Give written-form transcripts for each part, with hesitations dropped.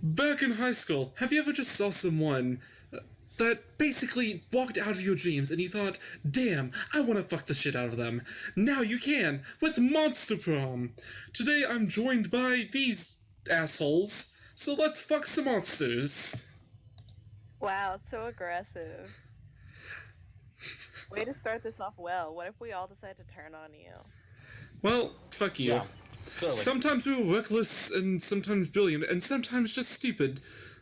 Back in high school, have you ever just saw someone that basically walked out of your dreams and you thought, damn, I want to fuck the shit out of them? Now you can, with Monster Prom. Today I'm joined by these assholes, so let's fuck some monsters. Wow, so aggressive. Way to start this off well. What if we all decide to turn on you? Well, fuck you. Yeah, clearly. Sometimes we were reckless, and sometimes brilliant, and sometimes just stupid.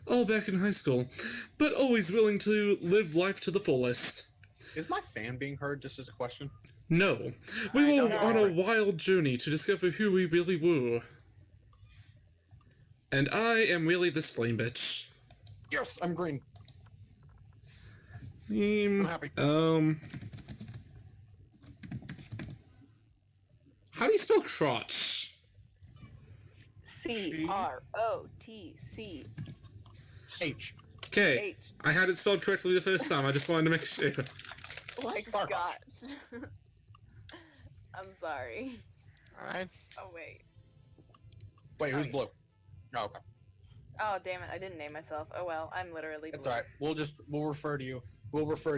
All back in high school. But always willing to live life to the fullest. Is my fan being heard, just as a question? No. We were on a wild journey to discover who we really were. And I am really this flame bitch. Yes, I'm green. I'm happy. How do you spell crotch? C-R-O-T-C. H. Okay, H. I had it spelled correctly the first time, I just wanted to make sure. Like Scotch. I'm sorry. Alright. Oh, wait. Wait, who's blue? Oh, okay. Oh, damn it. I didn't name myself. Oh, well. I'm literally blue. It's alright. We'll refer to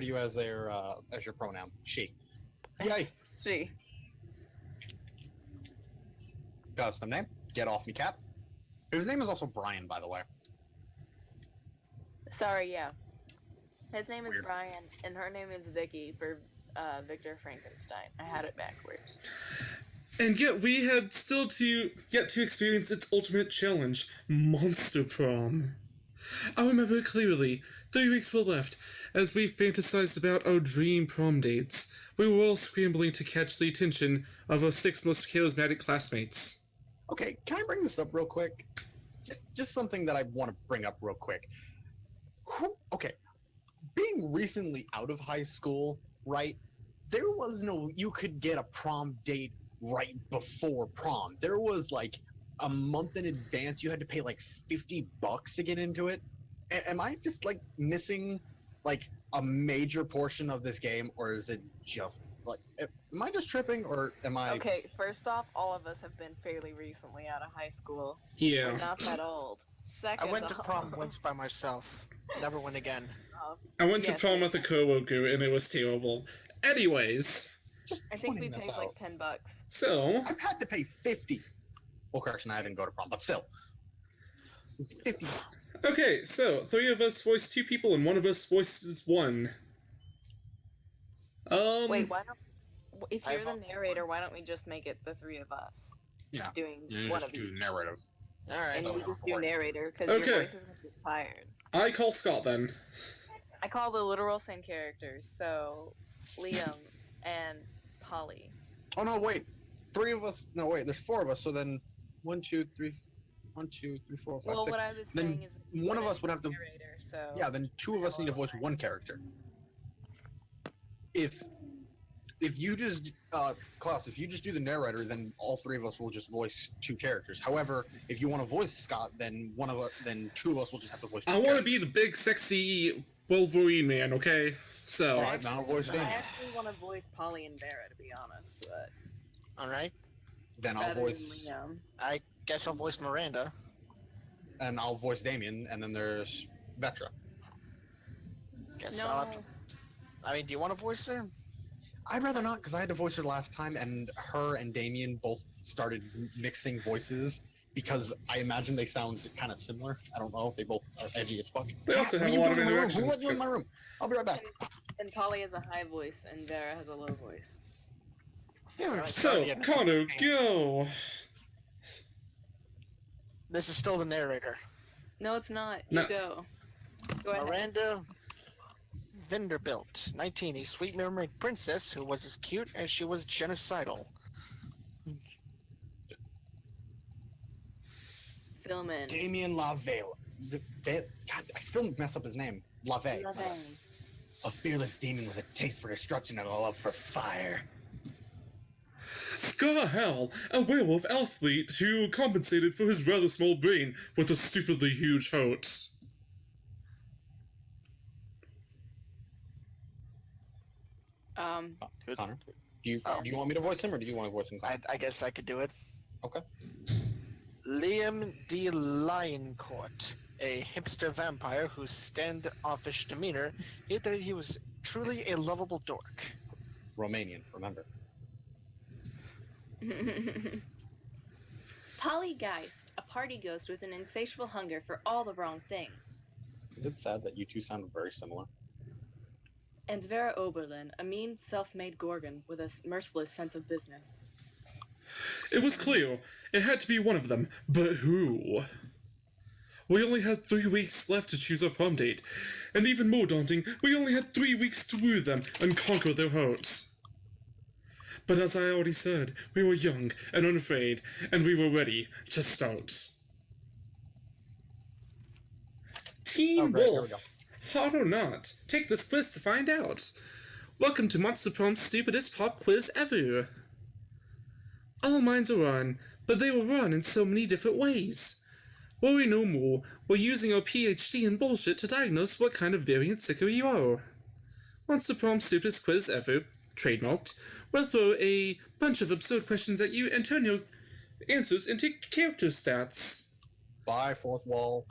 you as your pronoun. She. Yay. She. Custom name. Get off me, cat. His name is also Brian, by the way. Sorry, yeah. His name is Weird. Brian, and her name is Vicky for Victor Frankenstein. I had it backwards. And yet we had still yet to experience its ultimate challenge, Monster Prom. I remember it clearly. 3 weeks were left, as we fantasized about our dream prom dates. We were all scrambling to catch the attention of our 6 most charismatic classmates. Okay, can I bring this up real quick? Just something that I want to bring up real quick. Okay, being recently out of high school, right? There was no you could get a prom date right before prom. There was like a month in advance. You had to pay like $50 to get into it. Am I just like missing like a major portion of this game, or is it just like am I just tripping, or am I? Okay, first off, all of us have been fairly recently out of high school. Yeah. We're not that old. Second I went to off- prom once by myself. Never went again. I went to Yes. prom with a coworker and it was terrible. Anyways, Just I think we pointing this paid like out. $10. so, I've had to pay 50. Well, correction, I didn't go to prom, but still. 50. okay, so 3 of us voice 2 people and 1 of us voices 1. Wait, why don't... If I you're the vote for narrator, why don't we just make it the 3 of us? Yeah. Doing You one just of do each. narrative. Alright. And you just do Alright. narrator, because Okay. your voice is going to get tired. I call Scott then. I call the literal same characters, so Liam and Polly. Oh no, wait. 3 of us. No, wait. There's 4 of us. So then, 1, 2, 3, 1, 2, 3, 4, 5, Well, 6. what I was Then saying is one of us would have to. narrator, so Yeah, then 2 of us need to voice 1 character. If you just Klaus, if you just do the narrator, then all 3 of us will just voice 2 characters. However, if you want to voice Scott, then 2 of us will just have to voice. 2 I want to characters. be the big, sexy Wolverine man, okay? So, Alright, now I'll voice I Damien. actually want to voice Polly and Vera, to be honest, but Alright. Then I'll better voice than Liam. I guess I'll voice Miranda. Damien, and then there's Vetra. Guess No. I'll have to... I mean, do you want to voice her? I'd rather not, because I had to voice her last time, and her and Damien both started mixing voices because I imagine they sound kind of similar. I don't know. They both are edgy as fuck. They also have What are a you lot of doing in my room? Who interactions. let you in my room? I'll be right back. And Polly has a high voice, and Vera has a low voice. So, Connor, go! This is still the narrator. No, it's not. No. You go. Go ahead. Miranda Vanderbilt, 19, a sweet memory princess who was as cute as she was genocidal. Film in. Damien LaVey. God, I still mess up his name. LaVey. A fearless demon with a taste for destruction and a love for fire. Scar Hal, a werewolf athlete who compensated for his rather small brain with a stupidly huge heart. Connor, do you want me to voice him, or do you want to voice him? I guess I could do it. Okay. Liam D. Lioncourt, a hipster vampire whose standoffish demeanor hid that he was truly a lovable dork. Romanian, remember. Polygeist, a party ghost with an insatiable hunger for all the wrong things. Is it sad that you two sound very similar? And Vera Oberlin, a mean, self-made Gorgon with a merciless sense of business. It was clear. It had to be one of them. But who? We only had 3 weeks left to choose our prom date. And even more daunting, we only had 3 weeks to woo them and conquer their hearts. But as I already said, we were young and unafraid, and we were ready to start. Teen great, here we Wolf, hot or not, take this quiz to find out. Welcome to Monster Prom's stupidest pop quiz ever. All minds are on, but they will run in so many different ways. Worry no more, we're using our PhD in bullshit to diagnose what kind of variant sicko you are. Monster Prom's stupidest quiz ever, trademarked, we'll throw a bunch of absurd questions at you and turn your answers into character stats. Bye, fourth wall.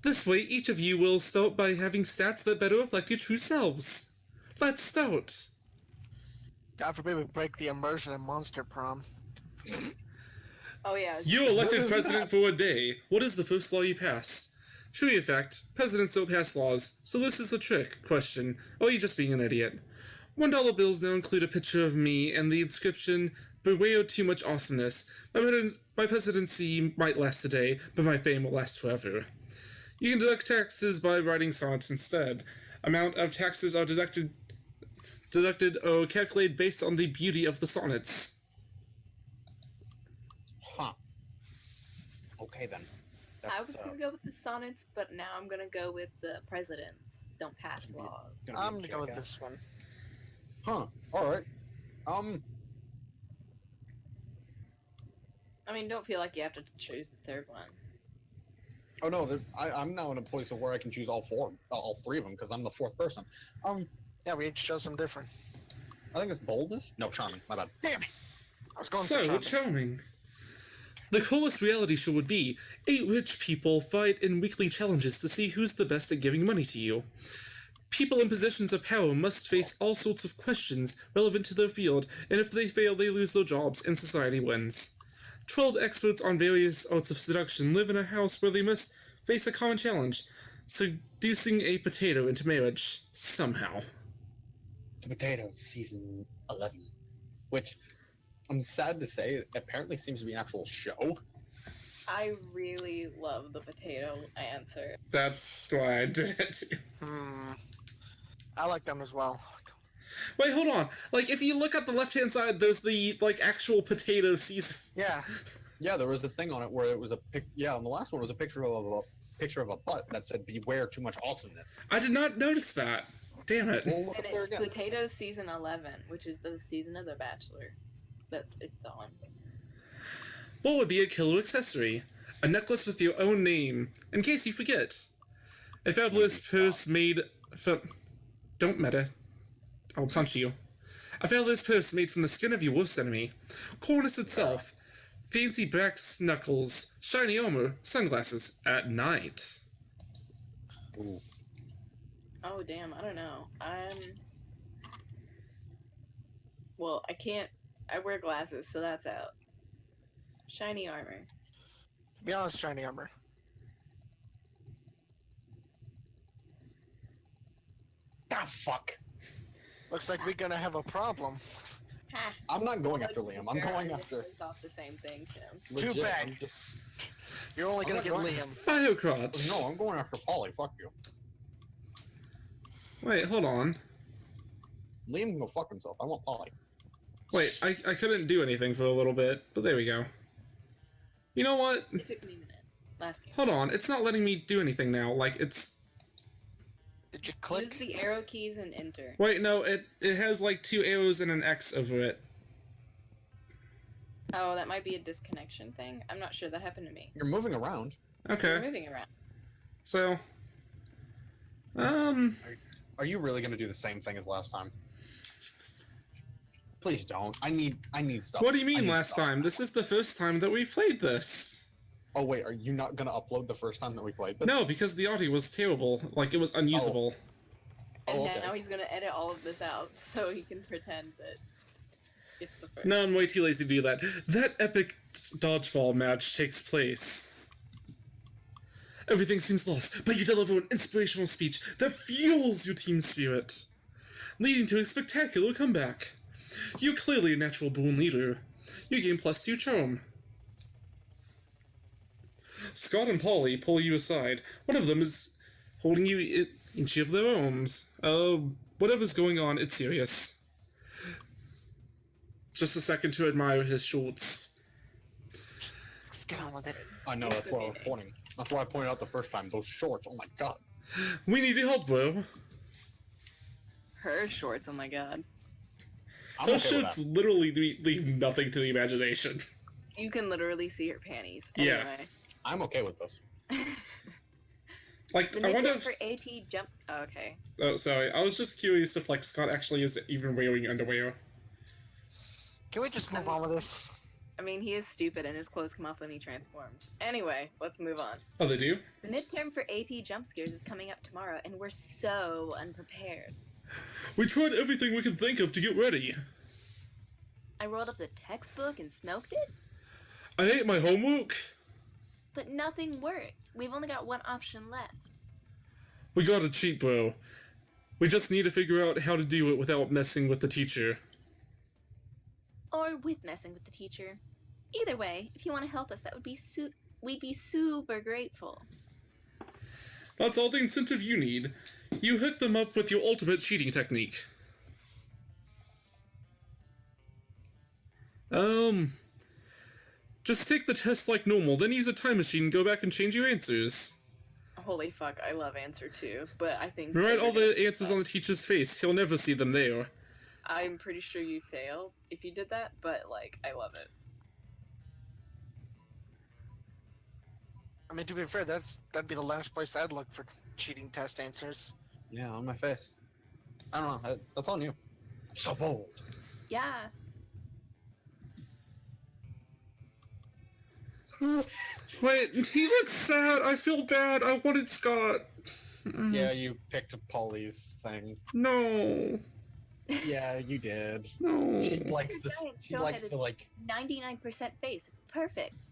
This way, each of you will start by having stats that better reflect your true selves. Let's start. God forbid we break the immersion in Monster Prom. Oh yeah. You're elected president for a day. What is the first law you pass? True fact, presidents don't pass laws, so this is a trick question. Or are you just being an idiot? $1 bills now include a picture of me and the inscription, "Beware too much awesomeness. My presidency might last a day, but my fame will last forever." You can deduct taxes by writing sonnets instead. Amount of taxes are deducted or calculated based on the beauty of the sonnets. Huh. Okay then. I was gonna go with the sonnets, but now I'm gonna go with the presidents don't pass laws. Gonna I'm gonna go with this one. Huh. Alright. I mean, don't feel like you have to choose the third one. Oh no, I'm now in a place where I can choose all three of them, because I'm the fourth person. Yeah, we each chose some different. I think it's boldness? No, charming, my bad. Damn it! I was going for So, charming. charming. The coolest reality show would be 8 rich people fight in weekly challenges to see who's the best at giving money to you. People in positions of power must face all sorts of questions relevant to their field, and if they fail, they lose their jobs and society wins. 12 experts on various arts of seduction live in a house where they must face a common challenge, seducing a potato into marriage, somehow. The Potatoes, season 11. Which, I'm sad to say, apparently seems to be an actual show. I really love the potato answer. That's why I did it. I like them as well. Wait, hold on. Like, if you look at the left-hand side, there's the, actual potato season. Yeah. Yeah, there was a thing on it where it was on the last one was a picture of a butt that said "Beware too much awesomeness." I did not notice that. Damn it. We'll look And up there it's again. Potato Season 11, which is the season of The Bachelor. It's on. What would be a killer accessory? A necklace with your own name, in case you forget. A fabulous purse made from... Don't meta. I'll punch you. A fabulous purse made from the skin of your worst enemy. Coolness itself. Fancy brass knuckles. Shiny armor. Sunglasses. At night. Ooh. Oh, damn, I don't know. Well, I wear glasses, so that's out. Shiny armor. To be honest, shiny armor. Ah, fuck. Looks like we're gonna have a problem. Ha! I'm not going after To be Liam. I'm fair, going I after. thought the same thing, Tim. Too legit, bad. I'm just- You're only gonna I'm get not going- Liam. Firecrotch. No, I'm going after Polly. Fuck you. Wait, hold on. Liam can go fuck himself. I want Polly. Wait, I couldn't do anything for a little bit, but there we go. You know what? It took me a minute. Last game. Hold on, it's not letting me do anything now. Like, it's... Did you click? Use the arrow keys and enter. Wait, no, it has, 2 arrows and an X over it. Oh, that might be a disconnection thing. I'm not sure. That happened to me. You're moving around. We're Okay, moving around. so... Are you really gonna do the same thing as last time? Please don't. I need stuff. What do you I mean need last stuff. time? This is the first time that we've played this. Oh wait, are you not gonna upload the first time that we played this? No, because the audio was terrible. Like, it was unusable. And Oh, okay. now he's gonna edit all of this out so he can pretend that it's the first. No, I'm way too lazy to do that. That epic dodgeball match takes place. Everything seems lost, but you deliver an inspirational speech that fuels your team spirit, leading to a spectacular comeback. You're clearly a natural born leader. You gain +2 charm. Scott and Polly pull you aside. One of them is holding you in each of their arms. Whatever's going on, it's serious. Just a second to admire his shorts. Let's get on with it. I know, that's what I was pointing. That's why I pointed out the first time. Those shorts, oh my god. We need your help, bro. Her shorts, oh my god. I'm Those okay with shorts that. literally leave nothing to the imagination. You can literally see her panties. Yeah. Anyway. I'm okay with this. Like, The I wonder midterm if... for AP jump. Oh, okay. Oh, sorry. I was just curious if, like, Scott actually is even wearing underwear. Can we just move on with this? I mean, he is stupid and his clothes come off when he transforms. Anyway, let's move on. Oh, they do? The midterm for AP jump scares is coming up tomorrow, and we're so unprepared. We tried everything we could think of to get ready. I rolled up the textbook and smoked it, I ate my homework. but nothing worked. We've only got one option left. We gotta cheat, bro. We just need to figure out how to do it without messing with the teacher. Or with messing with the teacher. Either way, if you want to help us, that would be we'd be super grateful. That's all the incentive you need. You hook them up with your ultimate cheating technique. Just take the test like normal, then use a time machine and go back and change your answers. Holy fuck, I love answer 2, but I think... Write all the answers on the teacher's face. He'll never see them there. I'm pretty sure you fail if you did that, but, like, I love it. I mean, to be fair, that'd be the last place I'd look for cheating test answers. Yeah, on my face. I don't know, that's on you. So bold. Yes. Wait, he looks sad. I feel bad. I wanted Scott. Yeah, you picked Polly's thing. No. Yeah, you did. No. She likes this. She likes to like. 99% face. It's perfect.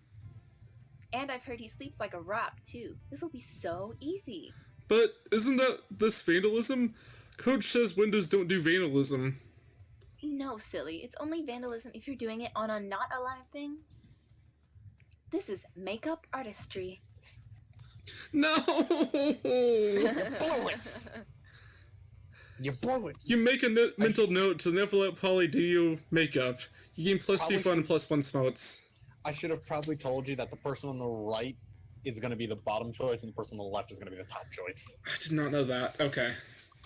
And I've heard he sleeps like a rock, too. This will be so easy. But isn't that this vandalism? Coach says Windows don't do vandalism. No, silly. It's only vandalism if you're doing it on a not alive thing. This is makeup artistry. No! You blow it. You make a mental note to never let Polly do your makeup. You gain +2 Probably fun and +1 smarts. I should have probably told you that the person on the right is going to be the bottom choice, and the person on the left is going to be the top choice. I did not know that. Okay.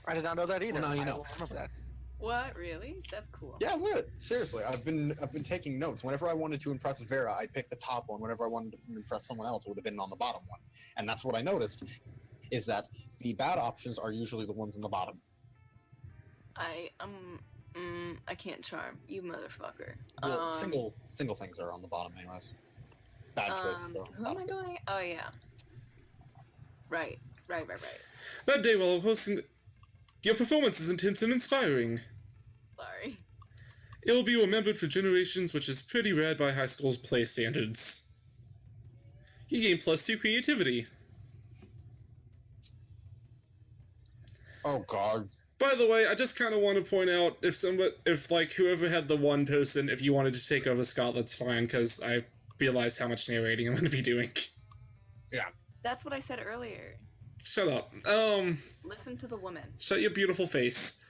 I did not know that either. Well, now you I know. don't remember that. What? Really? That's cool. Yeah, look, seriously, I've been taking notes. Whenever I wanted to impress Vera, I'd pick the top one. Whenever I wanted to impress someone else, it would have been on the bottom one. And that's what I noticed, is that the bad options are usually the ones on the bottom. I can't charm. You motherfucker. Well, single things are on the bottom anyways. Bad choices are on the Who am I bottom. going? Oh, yeah. Right. That day while hosting... Your performance is intense and inspiring. Sorry. It will be remembered for generations, which is pretty rad by high school's play standards. You gain +2 creativity. Oh god. By the way, I just kind of want to point out, if like whoever had the one person, if you wanted to take over Scott, that's fine, because I realize how much narrating I'm going to be doing. Yeah. That's what I said earlier. Shut up. Listen to the woman. Shut your beautiful face.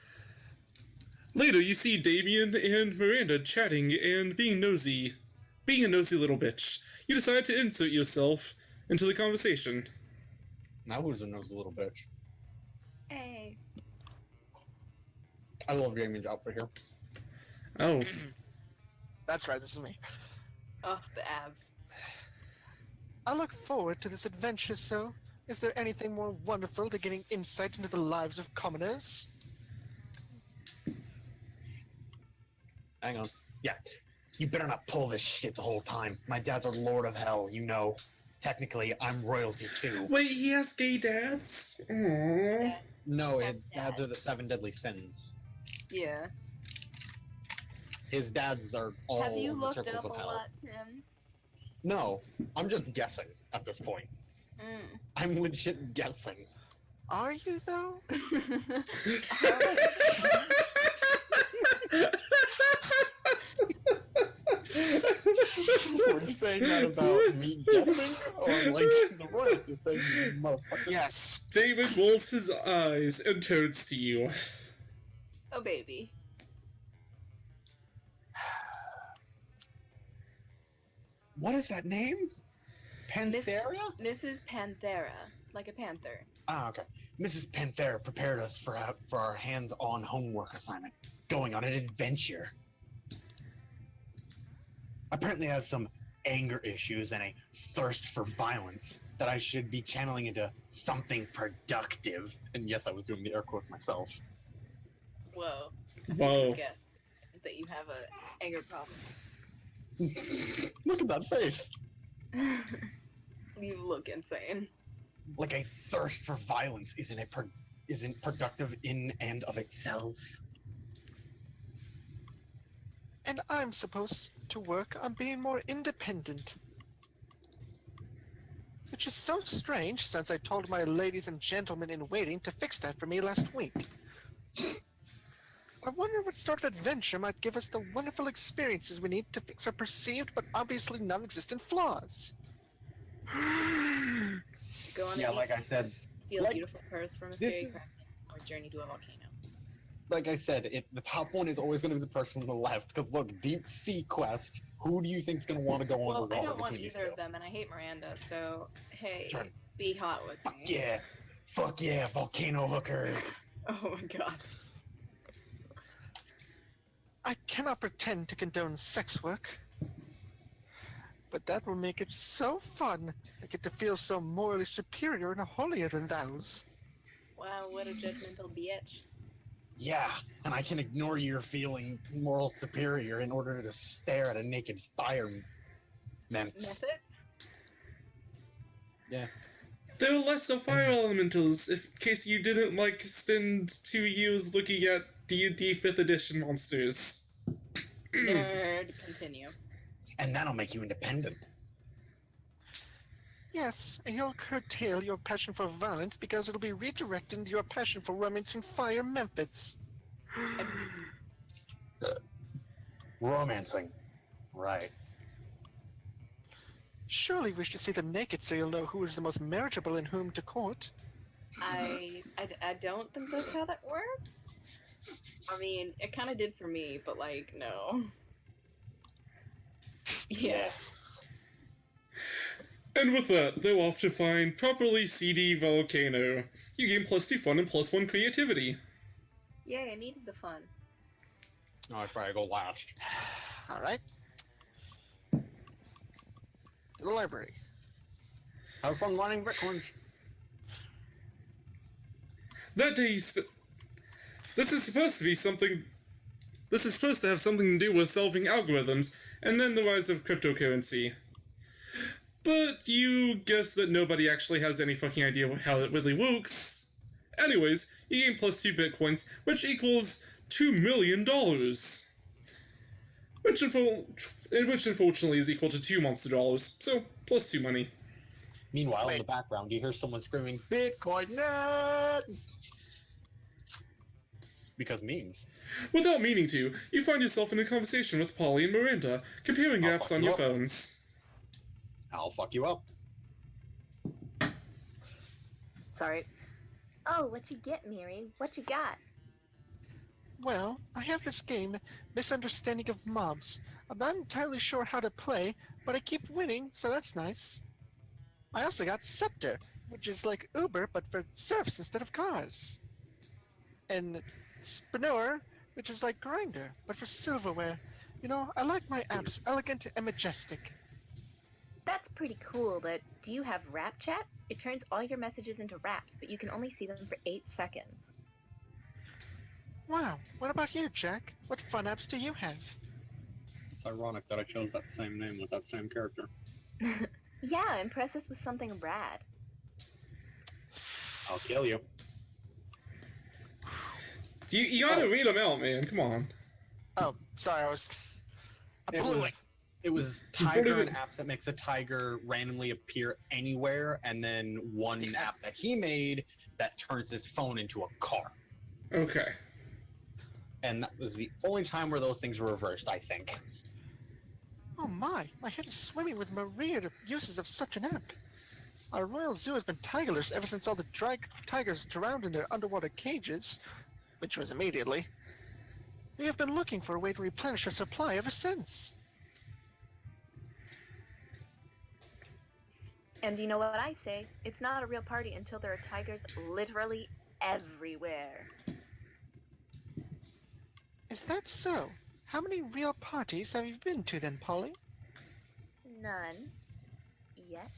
Later, you see Damien and Miranda chatting and being nosy. Being a nosy little bitch. You decide to insert yourself into the conversation. Now who's a nosy little bitch? Hey. I love Damien's outfit here. Oh. That's right, this is me. Oh, the abs. I look forward to this adventure, so is there anything more wonderful than getting insight into the lives of commoners? Hang on. Yeah. You better not pull this shit the whole time. My dad's a lord of hell, you know. technically I'm royalty too. Wait, he has gay dads? Aww. Yeah. No, his dads are the 7 deadly sins. Yeah. His dads are all Have you in the looked circles up a of hell. lot, Tim? No, I'm just guessing at this point. Mm. I'm legit guessing. Are you, though? We're just saying that about me guessing, or like the royalty thing, you motherfucker. Yes. David rolls his eyes and turns to you. Oh, baby. What is that name? Panthera? Mrs. Panthera, like a panther. Ah, okay. Mrs. Panthera prepared us for our hands-on homework assignment, going on an adventure. Apparently, I have some anger issues and a thirst for violence that I should be channeling into something productive. And yes, I was doing the air quotes myself. Whoa. Whoa. Guess that you have a anger problem. Look at that face. You look insane. Like a thirst for violence isn't productive in and of itself. And I'm supposed to work on being more independent. Which is so strange, since I told my ladies and gentlemen in waiting to fix that for me last week. I wonder what sort of adventure might give us the wonderful experiences we need to fix our perceived but obviously non-existent flaws. Go on Yeah, a deep like I sea said, quest, steal like, a beautiful purse from a this scary is- kraken, or journey to a volcano. Like I said, the top one is always going to be the person on the left. Because look, deep sea quest. Who do you think's going to want to go Well, underwater I don't want between these either two? of them, and I hate Miranda, so hey, Turn. be hot with Fuck me. yeah, fuck yeah, volcano hookers. Oh my god. I cannot pretend to condone sex work. But that will make it so fun. I get to feel so morally superior and holier than thous. Wow, what a judgmental bitch. Yeah, and I can ignore your feeling moral superior in order to stare at a naked fire. Methods? Yeah. There are lesser fire elementals, in case you didn't like to spend 2 years looking at D&D 5th edition monsters. Nerd. Continue. And that'll make you independent. Yes, and you'll curtail your passion for violence because it'll be redirected into your passion for romance and fire methods. Romancing. Right. Surely wish to see them naked so you'll know who is the most marriageable and whom to court. I don't think that's how that works. I mean, it kind of did for me, but like, no. Yes. And with that, they're off to find properly seedy volcano. You gain +2 fun and +1 creativity. Yay, I needed the fun. Oh, I try to go last. Alright. To the library. Have fun mining Bitcoin. That day, this is supposed to be something. This is supposed to have something to do with solving algorithms, and then the rise of cryptocurrency. But you guess that nobody actually has any fucking idea how it really works. Anyways, you gain +2 bitcoins, which equals $2 million. Which unfortunately is equal to 2 monster dollars, so +2 money. Meanwhile, in Wait. the background, you hear someone screaming, Bitcoin net! Because memes. Without meaning to, you find yourself in a conversation with Polly and Miranda, comparing I'll apps fuck on you your up. phones. I'll fuck you up. Sorry. Oh, what you get, Miri? What you got? Well, I have this game, Misunderstanding of Mobs. I'm not entirely sure how to play, but I keep winning, so that's nice. I also got Scepter, which is like Uber, but for serfs instead of cars. And Spinor, which is like Grinder, but for silverware. You know, I like my apps elegant and majestic. That's pretty cool, but do you have Rap Chat? It turns all your messages into raps, but you can only see them for 8 seconds. Wow, what about you, Jack? What fun apps do you have? It's ironic that I chose that same name with that same character. Yeah, impress us with something rad. I'll kill you. You gotta read them out, man. Come on. Oh, sorry, I It blew was, it. it was Tiger and apps that makes a tiger randomly appear anywhere, and then one app that he made that turns his phone into a car. Okay. And that was the only time where those things were reversed, I think. Oh my head is swimming with myriad uses of such an app. Our royal zoo has been tigerless ever since all the tigers drowned in their underwater cages, which was immediately. We have been looking for a way to replenish our supply ever since. And you know what I say? It's not a real party until there are tigers literally everywhere. Is that so? How many real parties have you been to then, Polly? None. Yet.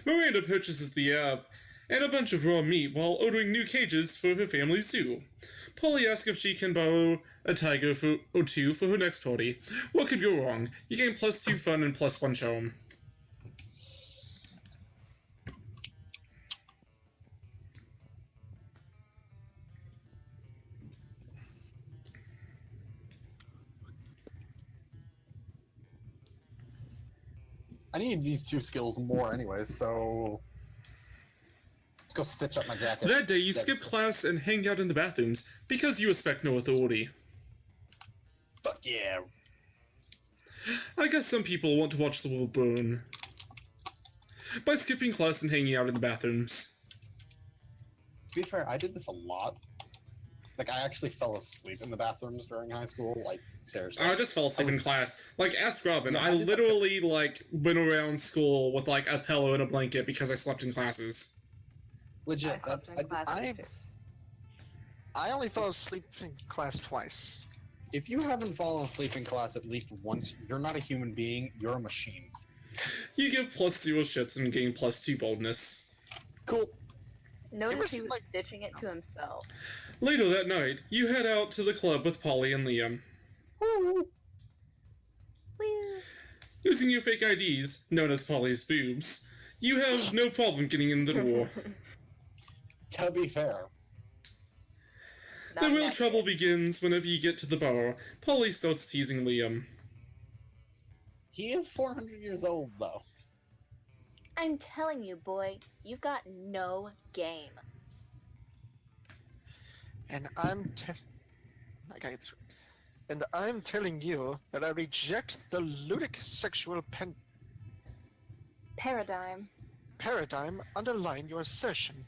Miranda purchases the app and a bunch of raw meat while ordering new cages for her family zoo. Polly asks if she can borrow a tiger or two for her next party. What could go wrong? You gain +2 fun and +1 charm. I need these 2 skills more anyways, so... Let's go stitch up my jacket. That day, you skip class and hang out in the bathrooms because you respect no authority. Fuck yeah. I guess some people want to watch the world burn. By skipping class and hanging out in the bathrooms. To be fair, I did this a lot. Like, I actually fell asleep in the bathrooms during high school, like, seriously. I just fell asleep in class. Like, ask Robin. Yeah, I I did that literally, like, went around school with, like, a pillow and a blanket because I slept in classes. Legit. I slept in classes too. I only fell asleep in class twice. If you haven't fallen asleep in class at least once, you're not a human being, you're a machine. You give +0 shits and gain +2 boldness. Cool. Notice he was was like- ditching it to himself. Later that night, you head out to the club with Polly and Liam. Woo. Using your fake IDs, known as Polly's boobs, you have no problem getting in the door. To be fair. Not The real that trouble good. begins whenever you get to the bar. Polly starts teasing Liam. He is 400 years old, though. I'm telling you, boy, you've got no game. And I'm telling you that I reject the ludic sexual Paradigm. underline your assertion.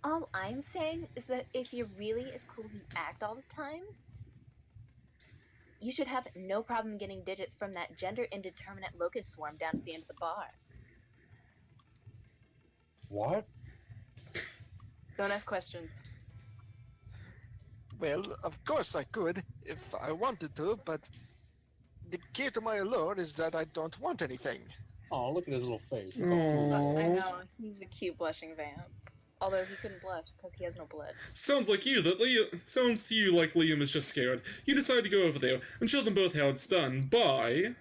All I'm saying is that if you're really as cool as you act all the time, you should have no problem getting digits from that gender indeterminate locust swarm down at the end of the bar. What? Don't ask questions. Well, of course I could, if I wanted to, but the key to my allure is that I don't want anything. Oh, look at his little face. I Aww. know, he's a cute blushing vamp. Although he couldn't blush because he has no blood. Sounds to you like Liam is just scared. You decide to go over there and show them both how it's done by...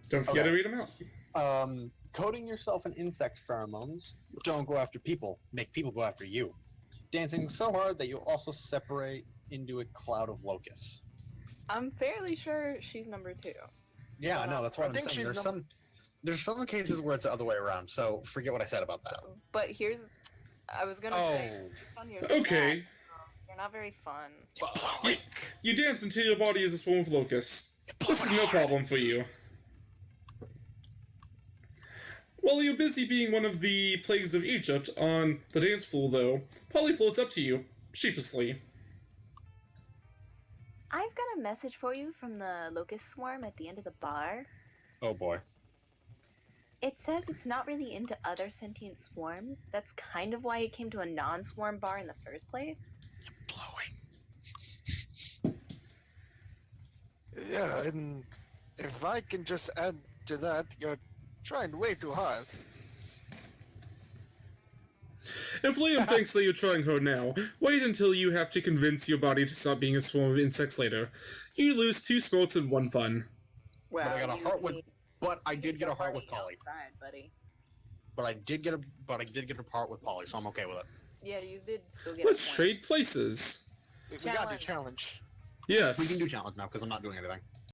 Don't forget to read them out. Coating yourself in insect pheromones. Don't go after people. Make people go after you. Dancing so hard that you'll also separate into a cloud of locusts. I'm fairly sure she's number 2. Yeah, I know. That's what I I'm think saying. she's There's some cases where it's the other way around. So forget what I said about that. But I was gonna say, on your Okay. stats, you're not very fun. You dance until your body is a swarm of locusts. This is no problem for you. While you're busy being one of the plagues of Egypt on the dance floor, though, Polly floats up to you, sheepishly. I've got a message for you from the locust swarm at the end of the bar. Oh boy. It says it's not really into other sentient swarms. That's kind of why it came to a non-swarm bar in the first place. Blowing. Yeah, and if I can just add to that, you're trying way too hard. If Liam thinks that you're trying hard now, wait until you have to convince your body to stop being a swarm of insects later. You lose 2 sports and 1 fun. Well, But I got a heart with. need- But I you did need get to a heart party with Polly. outside, buddy. But I did get a heart with Polly, so I'm okay with it. Yeah, you did still get Let's a point. trade places. We gotta do Challenge. challenge. Yes. We can do challenge now because I'm not doing anything.